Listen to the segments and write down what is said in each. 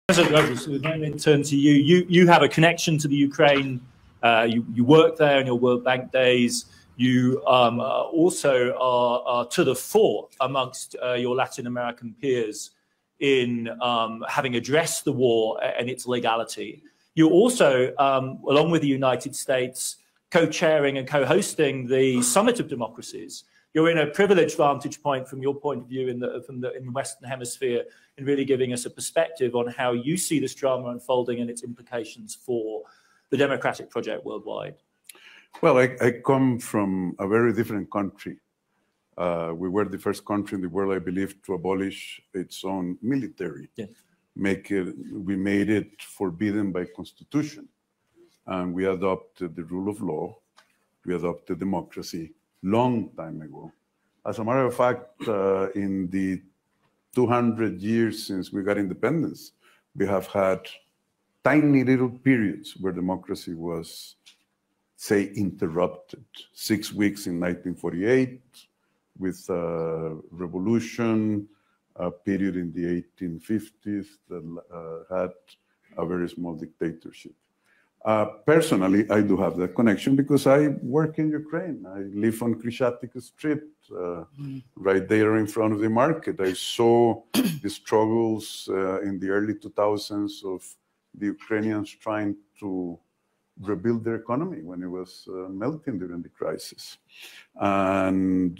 President, let me turn to you. You have a connection to the Ukraine. You work there in your World Bank days. You also are to the fore amongst your Latin American peers in having addressed the war and its legality. You're also, along with the United States, co-chairing and co-hosting the Summit of Democracies. You're in a privileged vantage point from your point of view in the Western Hemisphere, in really giving us a perspective on how you see this drama unfolding and its implications for the democratic project worldwide. Well, I come from a very different country. We were the first country in the world, I believe, to abolish its own military. Yes. We made it forbidden by constitution. And we adopted the rule of law. We adopted democracy long time ago. As a matter of fact, in the 200 years since we got independence, we have had tiny little periods where democracy was, say, interrupted. 6 weeks in 1948 with revolution, a period in the 1850s that had a very small dictatorship. Personally, I do have that connection because I work in Ukraine. I live on Krishchatyk Street, right there in front of the market. I saw the struggles in the early 2000s of the Ukrainians trying to rebuild their economy when it was melting during the crisis. And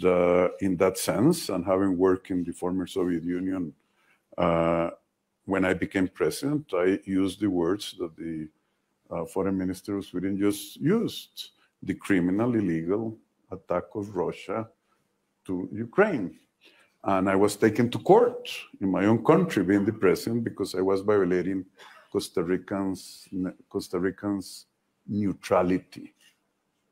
in that sense, and having worked in the former Soviet Union, when I became president, I used the words that the foreign minister of Sweden just used: the criminal, illegal attack of Russia to Ukraine. And I was taken to court in my own country, being the president, because I was violating Costa Ricans' neutrality.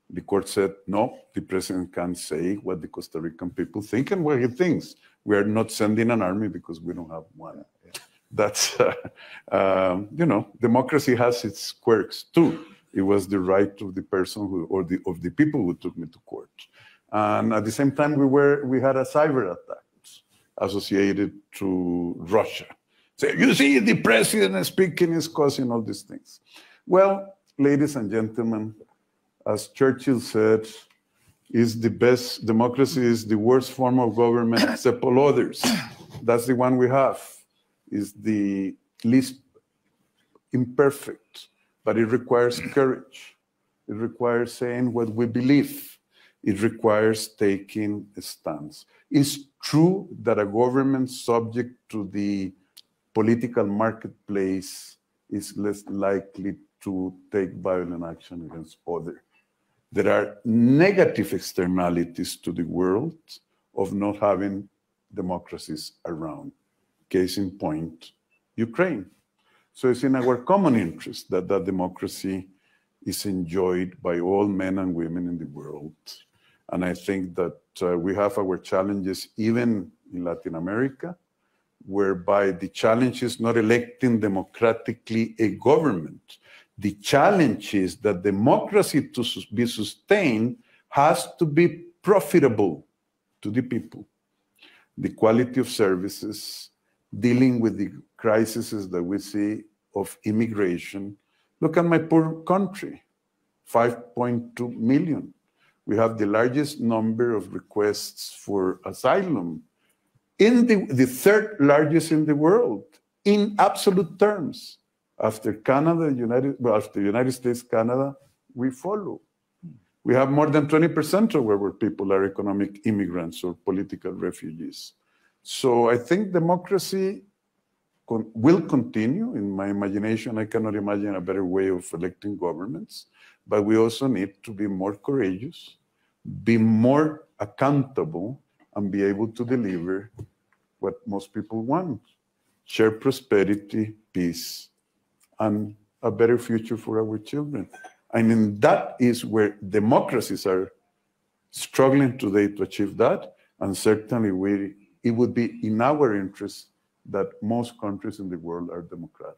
The court said, no, the president can't say what the Costa Rican people think and what he thinks. We are not sending an army because we don't have one. That's, democracy has its quirks too. It was the right of the person of the people who took me to court. And at the same time, we had a cyber attack associated to Russia. So you see, the president speaking is causing all these things. Well, ladies and gentlemen, as Churchill said, democracy is the worst form of government except all others. That's the one we have. Is the least imperfect, but it requires courage. It requires saying what we believe. It requires taking a stance. It's true that a government subject to the political marketplace is less likely to take violent action against others. There are negative externalities to the world of not having democracies around. Case in point, Ukraine. So it's in our common interest that that democracy is enjoyed by all men and women in the world. And I think that we have our challenges even in Latin America, whereby the challenge is not electing democratically a government. The challenge is that democracy to be sustained has to be profitable to the people. The quality of services, dealing with the crises that we see of immigration. Look at my poor country, 5.2 million. We have the largest number of requests for asylum, in the third largest in the world, in absolute terms. After Canada, after the United States, Canada, we follow. We have more than 20% of our people are economic immigrants or political refugees. So I think democracy will continue. In my imagination, I cannot imagine a better way of electing governments, but we also need to be more courageous, be more accountable, and be able to deliver what most people want: share prosperity, peace, and a better future for our children. And that is where democracies are struggling today to achieve that, and certainly it would be in our interest that most countries in the world are democratic.